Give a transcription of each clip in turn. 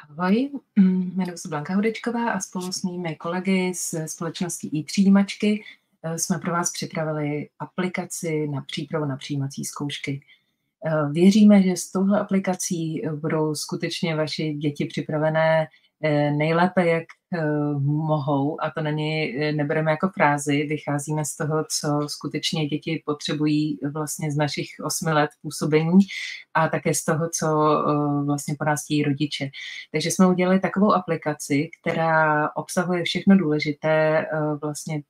Ahoj, jmenuji se Blanka Hudečková a spolu s mými kolegy z společnosti iPřijímačky jsme pro vás připravili aplikaci na přípravu na přijímací zkoušky. Věříme, že s touhle aplikací budou skutečně vaše děti připravené nejlépe, jak mohou, a to na něj nebereme jako frázi, vycházíme z toho, co skutečně děti potřebují vlastně z našich 8 let působení a také z toho, co vlastně po nás chtějí rodiče. Takže jsme udělali takovou aplikaci, která obsahuje všechno důležité vlastně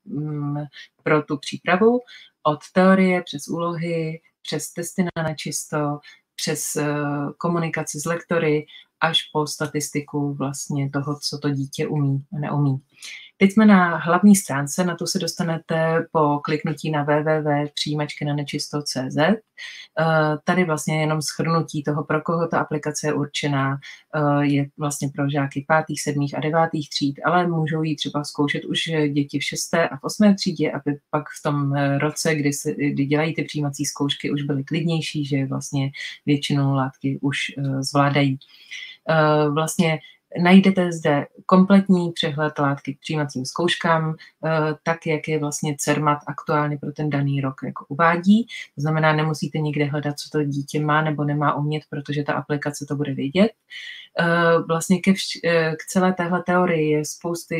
pro tu přípravu, od teorie přes úlohy, přes testy na nečisto, přes komunikaci s lektory, až po statistiku vlastně toho, co to dítě umí a neumí. Teď jsme na hlavní stránce, na to se dostanete po kliknutí na www.přijímačkynanečisto.cz. Tady vlastně jenom shrnutí toho, pro koho ta aplikace je určená, je vlastně pro žáky 5., 7. a 9. tříd, ale můžou ji třeba zkoušet už děti v 6. a v 8. třídě, aby pak v tom roce, kdy dělají ty přijímací zkoušky, už byly klidnější, že vlastně většinou látky už zvládají. Vlastně najdete zde kompletní přehled látky k přijímacím zkouškám, tak, jak je vlastně CERMAT aktuálně pro ten daný rok jako uvádí. To znamená, nemusíte nikde hledat, co to dítě má nebo nemá umět, protože ta aplikace to bude vědět. Vlastně k celé téhle teorii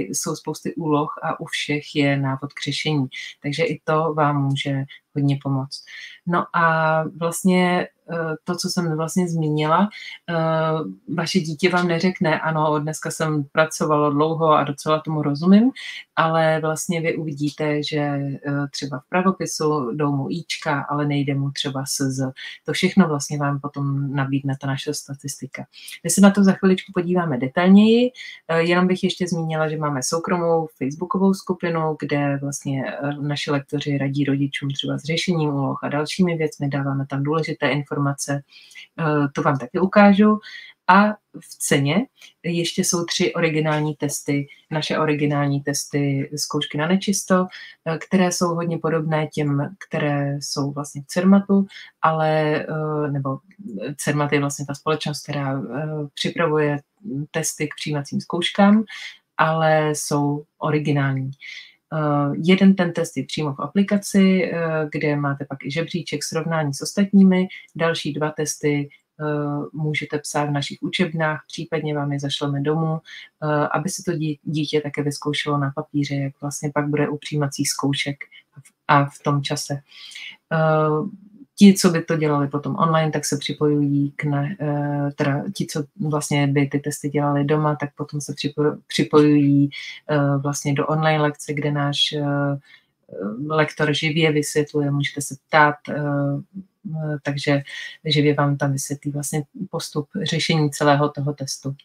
jsou spousty úloh a u všech je návod k řešení. Takže i to vám může hodně pomoct. No a vlastně to, co jsem vlastně zmínila, vaše dítě vám neřekne, ano, dneska jsem pracovala dlouho a docela tomu rozumím, ale vlastně vy uvidíte, že třeba v pravopisu jdou mu íčka, ale nejde mu třeba SZ. To všechno vlastně vám potom nabídne ta naše statistika. My se na to za chviličku podíváme detailněji, jenom bych ještě zmínila, že máme soukromou facebookovou skupinu, kde vlastně naši lektoři radí rodičům třeba s řešením úloh a dalšími věcmi, dáváme tam důležité informace, to vám taky ukážu. A v ceně ještě jsou 3 originální testy, naše originální testy zkoušky na nečisto, které jsou hodně podobné těm, které jsou vlastně v CERMATu, nebo CERMAT je vlastně ta společnost, která připravuje testy k přijímacím zkouškám, ale jsou originální. Jeden ten test je přímo v aplikaci, kde máte pak i žebříček srovnání s ostatními. Další 2 testy můžete psát v našich učebnách, případně vám je zašleme domů, aby se to dítě také vyzkoušelo na papíře, jak vlastně pak bude u přijímacích zkoušek a v tom čase. Ti, co by to dělali potom online, tak se připojují ti, co vlastně by ty testy dělali doma, tak potom se připojují vlastně do online lekce, kde náš lektor živě vysvětluje, můžete se ptát, takže živě vám tam vysvětlí vlastně postup řešení celého toho testu.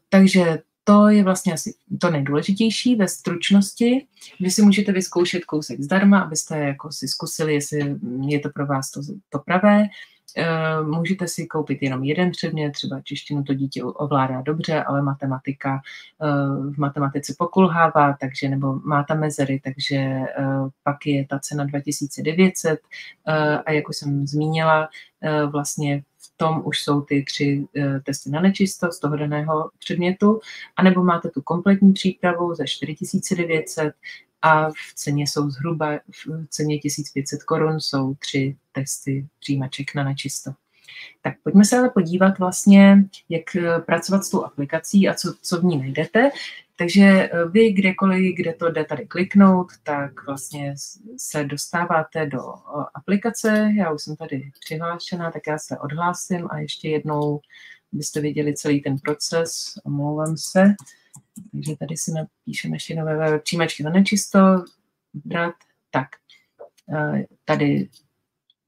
Takže to je vlastně asi to nejdůležitější ve stručnosti. Vy si můžete vyzkoušet kousek zdarma, abyste jako si zkusili, jestli je to pro vás to pravé. Můžete si koupit jenom jeden předmět, třeba češtinu to dítě ovládá dobře, ale v matematice pokulhává, takže nebo má tam mezery, takže pak je ta cena 2900 a jak už jsem zmínila, vlastně v tom už jsou ty 3 testy na nečisto z toho daného předmětu, anebo máte tu kompletní přípravu za 4900 a v ceně jsou zhruba, v ceně 1500 korun jsou 3 testy přijímaček na nečisto. Tak pojďme se ale podívat vlastně, jak pracovat s tou aplikací a co v ní najdete. Takže vy kdekoliv, kde to jde tady kliknout, tak vlastně se dostáváte do aplikace. Já už jsem tady přihlášená, tak já se odhlásím a ještě jednou byste viděli celý ten proces. Omlouvám se. Takže tady si napíšeme ještě nové přijímačky na nečisto. Tak, tady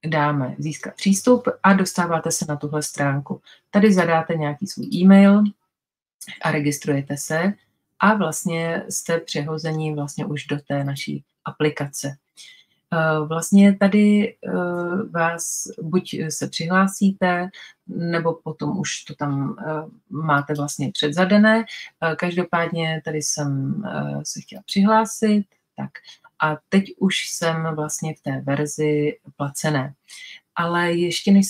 dáme získat přístup a dostáváte se na tuhle stránku. Tady zadáte nějaký svůj e-mail a registrujete se a vlastně jste přehození vlastně už do té naší aplikace. Vlastně tady vás buď se přihlásíte, nebo potom už to tam máte vlastně předzadané. Každopádně tady jsem se chtěla přihlásit, tak a teď už jsem vlastně v té verzi placené. Ale ještě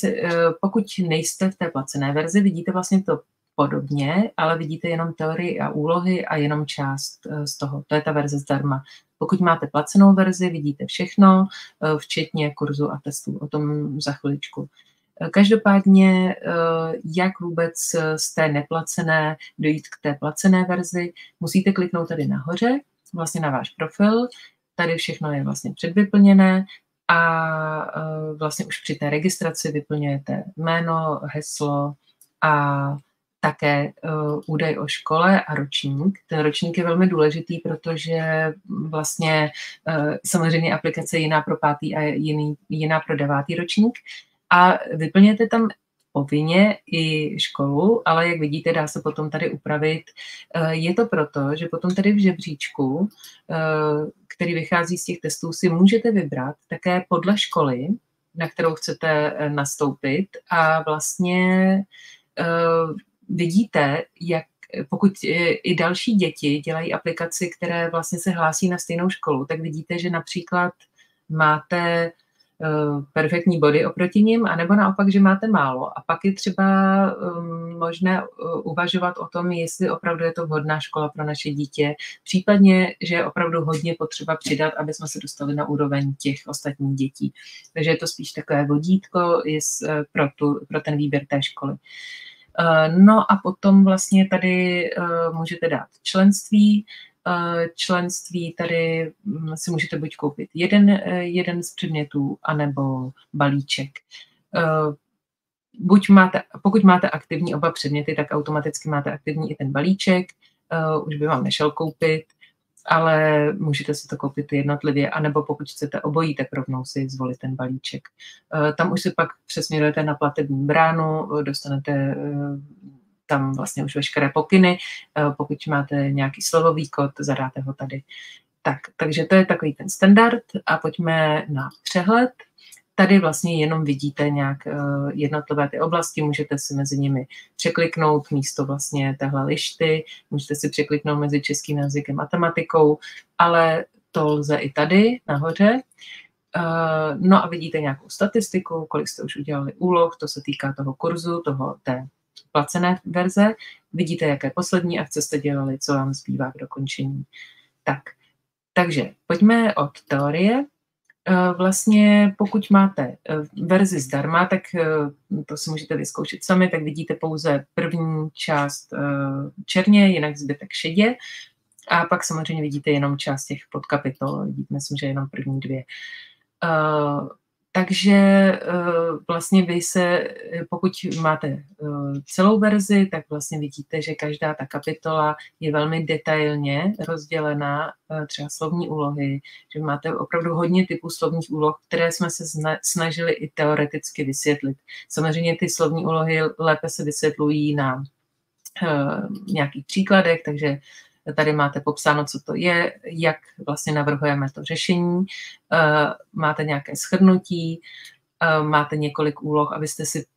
pokud nejste v té placené verzi, vidíte vlastně to podobně, ale vidíte jenom teorii a úlohy a jenom část z toho. To je ta verze zdarma. Pokud máte placenou verzi, vidíte všechno, včetně kurzu a testů. O tom za chviličku. Každopádně, jak vůbec z té neplacené dojít k té placené verzi, musíte kliknout tady nahoře, vlastně na váš profil. Tady všechno je vlastně předvyplněné a vlastně už při té registraci vyplňujete jméno, heslo a také údaj o škole a ročník. Ten ročník je velmi důležitý, protože vlastně samozřejmě aplikace je jiná pro 5. a jiná pro 9. ročník. A vyplněte tam povinně i školu, ale jak vidíte, dá se potom tady upravit. Je to proto, že potom tady v žebříčku, který vychází z těch testů, si můžete vybrat také podle školy, na kterou chcete nastoupit a vlastně vidíte, jak pokud i další děti dělají aplikaci, které vlastně se hlásí na stejnou školu, tak vidíte, že například máte perfektní body oproti nim, anebo naopak, že máte málo. A pak je třeba možné uvažovat o tom, jestli opravdu je to vhodná škola pro naše dítě, případně, že je opravdu hodně potřeba přidat, aby jsme se dostali na úroveň těch ostatních dětí. Takže je to spíš takové vodítko pro ten výběr té školy. No a potom vlastně tady můžete dát členství. Členství tady si můžete buď koupit jeden z předmětů, anebo balíček. Pokud máte aktivní oba předměty, tak automaticky máte aktivní i ten balíček. Už by vám nešel koupit, ale můžete si to koupit jednotlivě, anebo pokud chcete obojí, tak rovnou si zvolit ten balíček. Tam už si pak přesměrujete na platební bránu, dostanete tam vlastně už veškeré pokyny, pokud máte nějaký slovový kód, zadáte ho tady. Takže to je takový ten standard a pojďme na přehled. Tady vlastně jenom vidíte nějak jednotlivé ty oblasti, můžete si mezi nimi překliknout místo vlastně téhle lišty, můžete si překliknout mezi českým jazykem a matematikou, ale to lze i tady nahoře. No a vidíte nějakou statistiku, kolik jste už udělali úloh, to se týká toho kurzu, té placené verze. Vidíte, jaké poslední akce jste dělali, co vám zbývá k dokončení. Takže pojďme od teorie. Vlastně pokud máte verzi zdarma, tak to si můžete vyzkoušet sami, tak vidíte pouze první část černě, jinak zbytek šedě. A pak samozřejmě vidíte jenom část těch podkapitol, vidíte, myslím, že jenom první 2. Takže vlastně pokud máte celou verzi, tak vlastně vidíte, že každá ta kapitola je velmi detailně rozdělená, třeba slovní úlohy, že máte opravdu hodně typů slovních úloh, které jsme se snažili i teoreticky vysvětlit. Samozřejmě ty slovní úlohy lépe se vysvětlují na nějakých příkladech, takže tady máte popsáno, co to je, jak vlastně navrhujeme to řešení, máte nějaké shrnutí, máte několik úloh,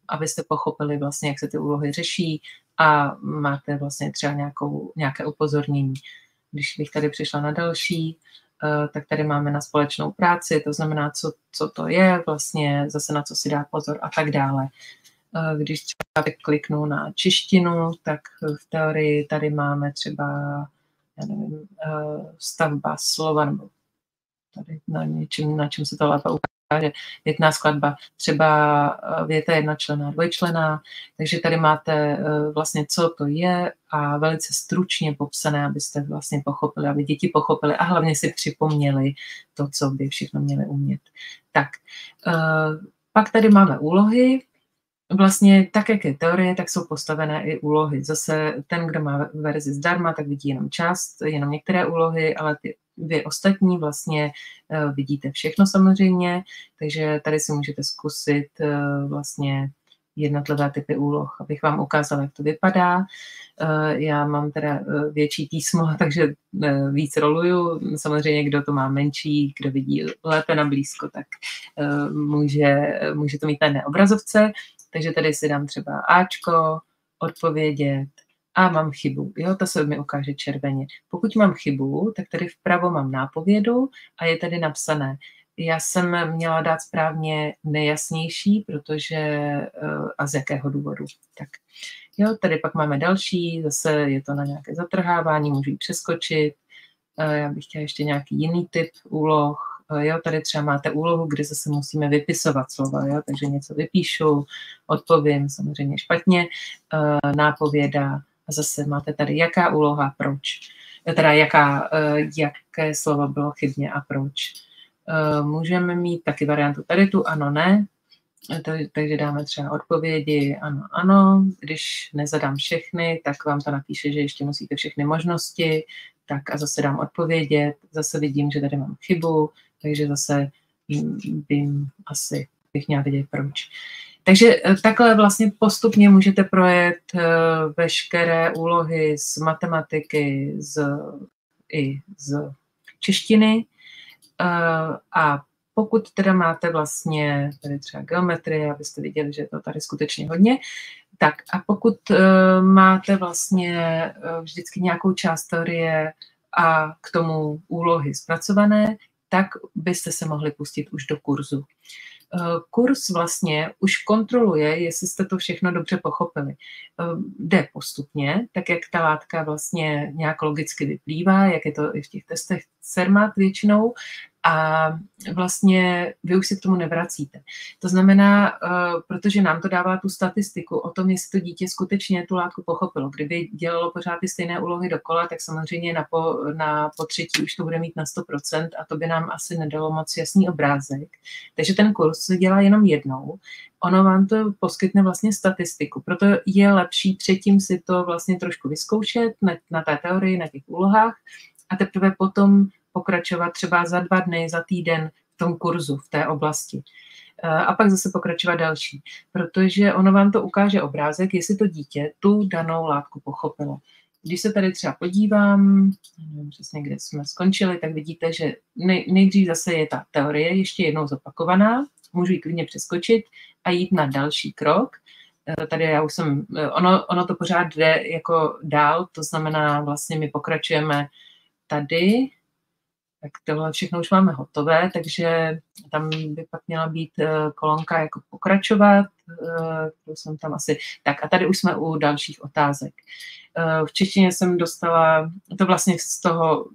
abyste pochopili vlastně, jak se ty úlohy řeší a máte vlastně třeba nějaké upozornění. Když bych tady přišla na další, tak tady máme na společnou práci, to znamená, co to je vlastně, zase na co si dát pozor a tak dále. Když třeba kliknu na češtinu, tak v teorii tady máme třeba stavba slova, nebo tady na čem se to lépe ukáže, větná skladba, třeba věta jednočlenná, dvojčlenná, takže tady máte vlastně, co to je a velice stručně popsané, abyste vlastně pochopili, aby děti pochopili a hlavně si připomněli to, co by všechno měli umět. Pak tady máme úlohy. Vlastně tak, jak je teorie, tak jsou postavené i úlohy. Zase ten, kdo má verzi zdarma, tak vidí jenom některé úlohy, ale ty 2 ostatní vlastně vidíte všechno samozřejmě, takže tady si můžete zkusit vlastně jednotlivé typy úloh, abych vám ukázala, jak to vypadá. Já mám teda větší písmo, takže víc roluju. Samozřejmě, kdo to má menší, kdo vidí lépe na blízko, tak může to mít na jedné obrazovce. Takže tady si dám třeba Ačko, odpovědět a mám chybu. Jo, to se mi ukáže červeně. Pokud mám chybu, tak tady vpravo mám nápovědu a je tady napsané, Já jsem měla dát správně nejasnější, protože a z jakého důvodu. Tak jo, tady pak máme další, zase je to na nějaké zatrhávání, můžu ji přeskočit. Já bych chtěla ještě nějaký jiný typ úloh. Jo, tady třeba máte úlohu, kde zase musíme vypisovat slova, jo, takže něco vypíšu, odpovím samozřejmě špatně, nápověda a zase máte tady jaká úloha, proč. Teda jaké slovo bylo chybně a proč. Můžeme mít taky variantu tady tu ano, ne, takže dáme třeba odpovědi ano, ano. Když nezadám všechny, tak vám to napíše, že ještě musíte všechny možnosti, tak a zase dám odpovědět, zase vidím, že tady mám chybu, takže zase bych měla vědět proč. Takže takhle vlastně postupně můžete projet veškeré úlohy z matematiky i z češtiny a pokud teda máte vlastně tady třeba geometrii, abyste viděli, že je to tady skutečně hodně, tak a pokud máte vlastně vždycky nějakou část teorie a k tomu úlohy zpracované, tak byste se mohli pustit už do kurzu. Kurz vlastně už kontroluje, jestli jste to všechno dobře pochopili. Jde postupně, tak jak ta látka vlastně nějak logicky vyplývá, jak je to i v těch testech CERMAT většinou, a vlastně vy už se k tomu nevracíte. To znamená, protože nám to dává tu statistiku o tom, jestli to dítě skutečně tu látku pochopilo. Kdyby dělalo pořád ty stejné úlohy dokola, tak samozřejmě na potřetí už to bude mít na 100% a to by nám asi nedalo moc jasný obrázek. Takže ten kurz se dělá jenom jednou. Ono vám to poskytne vlastně statistiku, proto je lepší předtím si to vlastně trošku vyzkoušet na té teorii, na těch úlohách a teprve potom pokračovat třeba za 2 dny, za týden v tom kurzu, v té oblasti. A pak zase pokračovat další, protože ono vám to ukáže obrázek, jestli to dítě tu danou látku pochopilo. Když se tady třeba podívám, nevím přesně, kde jsme skončili, tak vidíte, že nejdřív zase je ta teorie ještě jednou zopakovaná, můžu ji klidně přeskočit a jít na další krok. Tady já už jsem, ono to pořád jde jako dál, to znamená vlastně my pokračujeme tady, tak tohle všechno už máme hotové, takže tam by pak měla být kolonka jako pokračovat, kterou jsem tam asi. Tak a tady už jsme u dalších otázek. V češtině jsem dostala, to vlastně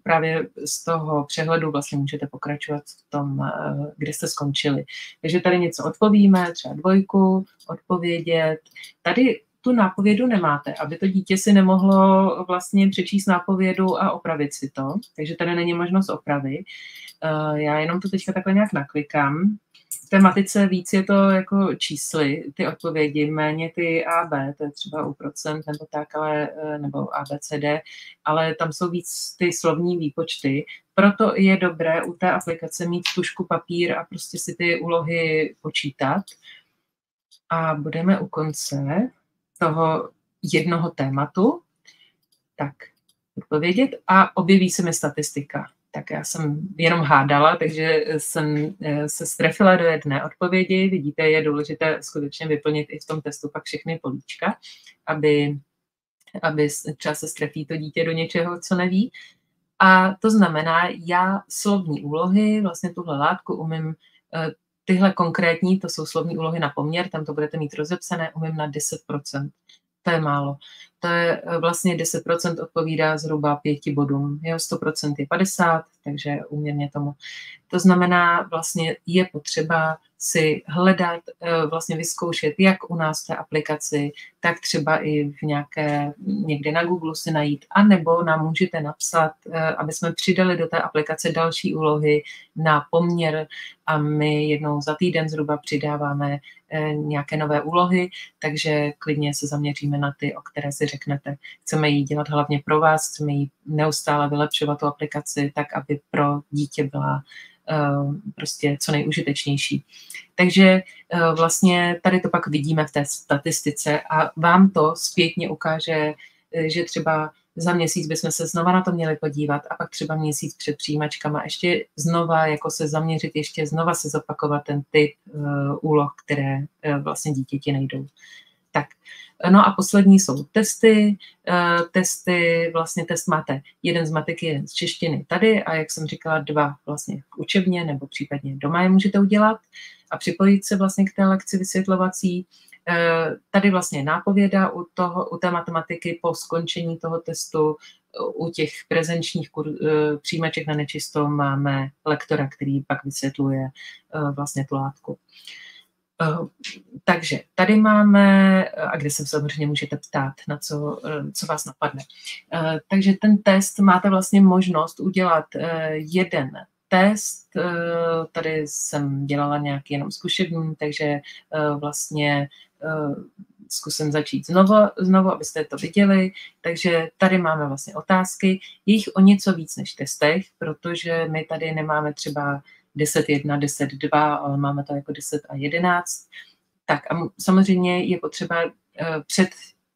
právě z toho přehledu vlastně můžete pokračovat v tom, kde jste skončili. Takže tady něco odpovíme, třeba 2, odpovědět. Tady tu nápovědu nemáte, aby to dítě si nemohlo vlastně přečíst nápovědu a opravit si to, takže tady není možnost opravy. Já jenom to teďka takhle nějak naklikám. V té matice víc je to jako čísly, ty odpovědi, méně ty A, B, to je třeba u procent nebo tak, nebo A, B, C, D, ale tam jsou víc ty slovní výpočty. Proto je dobré u té aplikace mít tužku, papír a prostě si ty úlohy počítat. A budeme u konce toho jednoho tématu, tak odpovědět a objeví se mi statistika. Tak já jsem jenom hádala, takže jsem se strefila do jedné odpovědi. Vidíte, je důležité skutečně vyplnit i v tom testu pak všechny políčka, aby třeba se strefí to dítě do něčeho, co neví. A to znamená, já slovní úlohy, vlastně tuhle látku umím, tyhle konkrétní, to jsou slovní úlohy na poměr, tam to budete mít rozepsané, umím na 10%. To je málo. To je vlastně 10% odpovídá zhruba 5 bodům. 100% je 50, takže úměrně tomu. To znamená, vlastně je potřeba si hledat, vlastně vyzkoušet, jak u nás v té aplikaci, tak třeba i někde na Google si najít, anebo nám můžete napsat, aby jsme přidali do té aplikace další úlohy na poměr a my jednou za týden zhruba přidáváme nějaké nové úlohy, takže klidně se zaměříme na ty, o které si řeknete. Chceme ji dělat hlavně pro vás, chceme ji neustále vylepšovat tu aplikaci tak, aby pro dítě byla prostě co nejužitečnější. Takže vlastně tady to pak vidíme v té statistice a vám to zpětně ukáže, že třeba za měsíc bychom se znova na to měli podívat a pak třeba měsíc před přijímačkama ještě znova jako se zaměřit, ještě znova se zopakovat ten typ úloh, které vlastně dítěti nejdou. Tak No a poslední jsou testy. Testy, vlastně test máte jeden z matiky, jeden z češtiny tady a jak jsem říkala, 2 vlastně v učebně nebo případně doma je můžete udělat a připojit se vlastně k té lekci vysvětlovací. Tady vlastně nápověda u té matematiky po skončení toho testu. U těch prezenčních přijímaček na nečisto máme lektora, který pak vysvětluje vlastně tu látku. Takže tady máme, a kde se samozřejmě můžete ptát, na co vás napadne. Takže ten test máte vlastně možnost udělat jeden test. Tady jsem dělala nějaký jenom zkušební, takže vlastně zkusím začít znovu, abyste to viděli. Takže tady máme vlastně otázky. Je jich o něco víc než testech, protože my tady nemáme třeba 10.1, 10.2, ale máme to jako 10 a 11. Tak a samozřejmě je potřeba před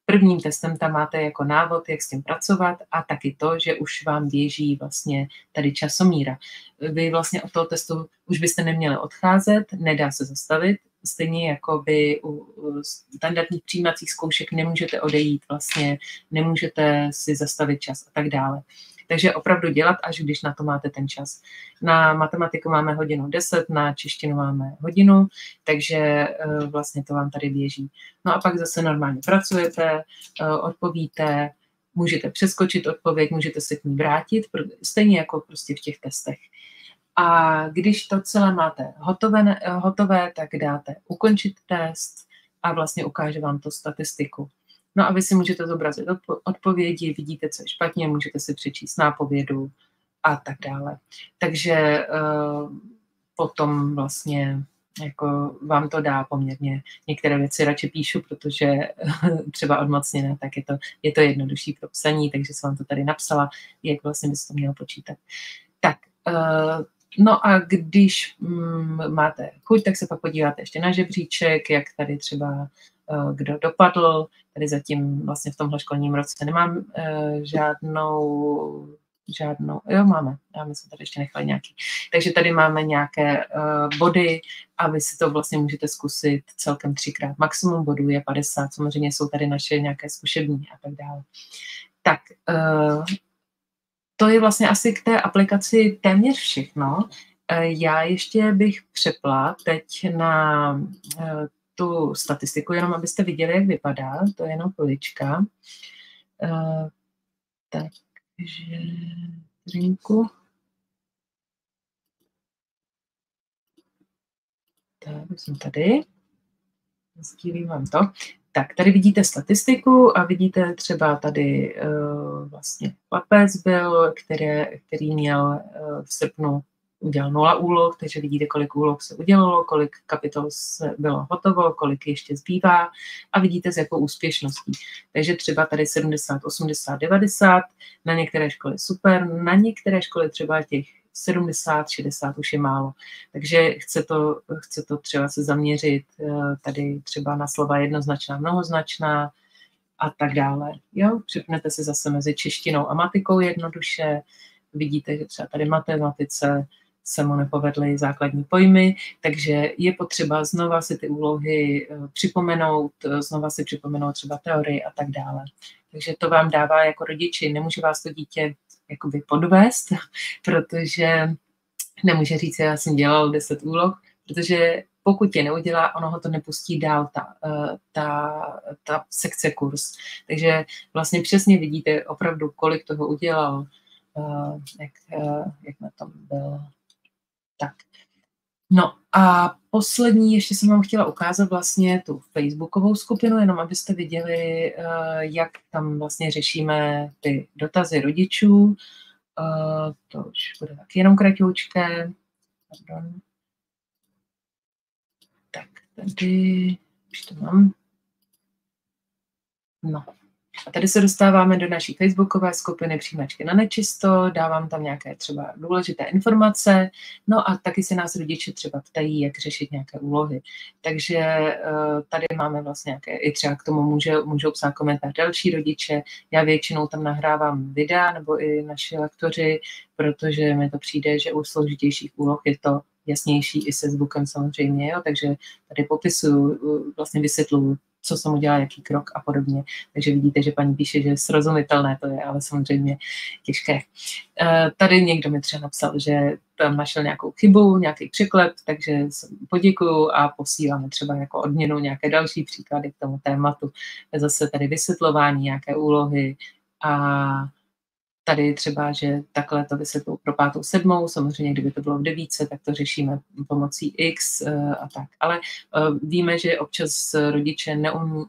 prvním testem tam máte jako návod, jak s tím pracovat a taky to, že už vám běží vlastně tady časomíra. Vy vlastně od toho testu už byste neměli odcházet, nedá se zastavit, stejně jako by u standardních přijímacích zkoušek nemůžete odejít, vlastně nemůžete si zastavit čas a tak dále. Takže opravdu dělat, až když na to máte ten čas. Na matematiku máme 1:10, na češtinu máme hodinu, takže vlastně to vám tady běží. No a pak zase normálně pracujete, odpovíte, můžete přeskočit odpověď, můžete se k ní vrátit, stejně jako prostě v těch testech. A když to celé máte hotové, tak dáte ukončit test a vlastně ukáže vám to statistiku. No a vy si můžete zobrazit odpovědi, vidíte, co je špatně, můžete si přečíst nápovědu a tak dále. Takže potom vlastně jako vám to dá poměrně. Některé věci radši píšu, protože třeba odmocněné, tak je to jednodušší pro psaní, takže jsem vám to tady napsala, jak vlastně byste to mělo počítat. Tak, no a když máte chuť, tak se pak podíváte ještě na žebříček, jak tady třeba kdo dopadl. Tady zatím vlastně v tomhle školním roce nemám žádnou, jo, máme jsme tady ještě nechali nějaký. Takže tady máme nějaké body a vy si to vlastně můžete zkusit celkem 3krát. Maximum bodů je 50, samozřejmě jsou tady naše nějaké zkušební a tak dále. Tak, to je vlastně asi k té aplikaci téměř všechno. Já ještě bych přepla teď na tu statistiku, jenom abyste viděli, jak vypadá. To je jenom chvilička. Takže drinku. Tak, jsem tady. Sdílím vám to. Tak, tady vidíte statistiku a vidíte třeba tady vlastně chlapec byl, který měl v srpnu udělal 0 úloh, takže vidíte, kolik úloh se udělalo, kolik kapitol bylo hotovo, kolik ještě zbývá a vidíte, s jakou úspěšností. Takže třeba tady 70, 80, 90, na některé školy super, na některé školy třeba těch 70, 60 už je málo. Takže chce to třeba se zaměřit tady třeba na slova jednoznačná, mnohoznačná a tak dále. Jo, připnete si zase mezi češtinou a matikou jednoduše. Vidíte, že třeba tady matematice se mu nepovedly základní pojmy, takže je potřeba znova si ty úlohy připomenout, znova si připomenout třeba teorii a tak dále. Takže to vám dává jako rodiči, nemůže vás to dítě jakoby podvést, protože nemůže říct, já jsem dělal 10 úloh, protože pokud je neudělá, ono ho to nepustí dál, ta sekce kurz. Takže vlastně přesně vidíte opravdu, kolik toho udělal, jak na tom byl. Tak. No a poslední, ještě jsem vám chtěla ukázat vlastně tu facebookovou skupinu, jenom abyste viděli, jak tam vlastně řešíme ty dotazy rodičů. To už bude taky jenom kratoučké. Pardon. Tak, tady už to mám. No. A tady se dostáváme do naší facebookové skupiny Přijímačky na nečisto, dávám tam nějaké třeba důležité informace, no a taky se nás rodiče třeba ptají, jak řešit nějaké úlohy. Takže tady máme vlastně nějaké, i třeba k tomu můžou psát komentář další rodiče, já většinou tam nahrávám videa nebo i naši lektoři, protože mi to přijde, že u složitějších úloh je to jasnější i se zvukem samozřejmě, jo? Takže tady popisuju, vlastně vysvětluju, co jsem udělala, jaký krok a podobně. Takže vidíte, že paní píše, že srozumitelné to je, ale samozřejmě těžké. Tady někdo mi třeba napsal, že tam našel nějakou chybu, nějaký překlep, takže poděkuju a posíláme třeba jako odměnu nějaké další příklady k tomu tématu. Zase tady vysvětlování, nějaké úlohy a tady třeba, že takhle to vysvětlou pro 5., 7., samozřejmě kdyby to bylo v 9, tak to řešíme pomocí X a tak. Ale víme, že občas rodiče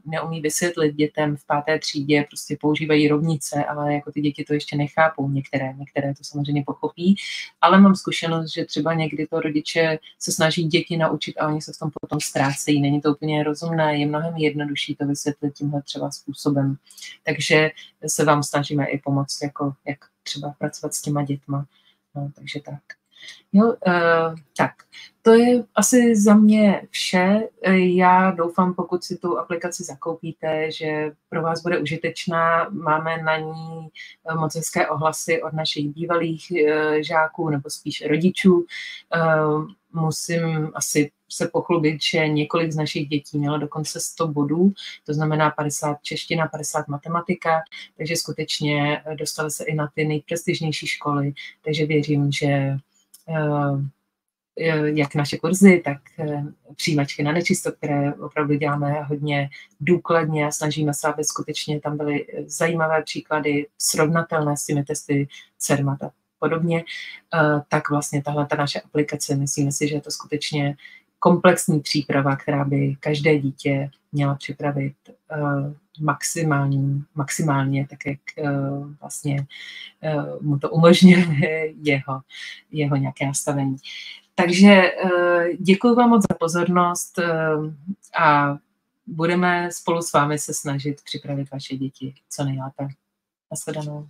neumí vysvětlit dětem v 5. třídě, prostě používají rovnice, ale jako ty děti to ještě nechápou, některé to samozřejmě pochopí, ale mám zkušenost, že třeba někdy to rodiče se snaží děti naučit a oni se v tom potom ztrácejí. Není to úplně rozumné, je mnohem jednodušší to vysvětlit tímhle třeba způsobem. Takže se vám snažíme i pomoct, jako jak třeba pracovat s těma dětma. No, takže tak. Jo, tak, to je asi za mě vše. Já doufám, pokud si tu aplikaci zakoupíte, že pro vás bude užitečná. Máme na ní moc hezké ohlasy od našich bývalých žáků, nebo spíš rodičů. Musím asi se pochlubit, že několik z našich dětí mělo dokonce 100 bodů, to znamená 50 čeština, 50 matematika, takže skutečně dostali se i na ty nejprestižnější školy, takže věřím, že jak naše kurzy, tak přijímačky na nečisto, které opravdu děláme hodně důkladně a snažíme se, aby skutečně tam byly zajímavé příklady, srovnatelné s těmi testy CERMAT a podobně, tak vlastně tahle ta naše aplikace, myslíme si, že je to skutečně komplexní příprava, která by každé dítě měla připravit maximálně, tak jak vlastně mu to umožňuje jeho nějaké nastavení. Takže děkuji vám moc za pozornost a budeme spolu s vámi se snažit připravit vaše děti co nejlépe. Nashledanou.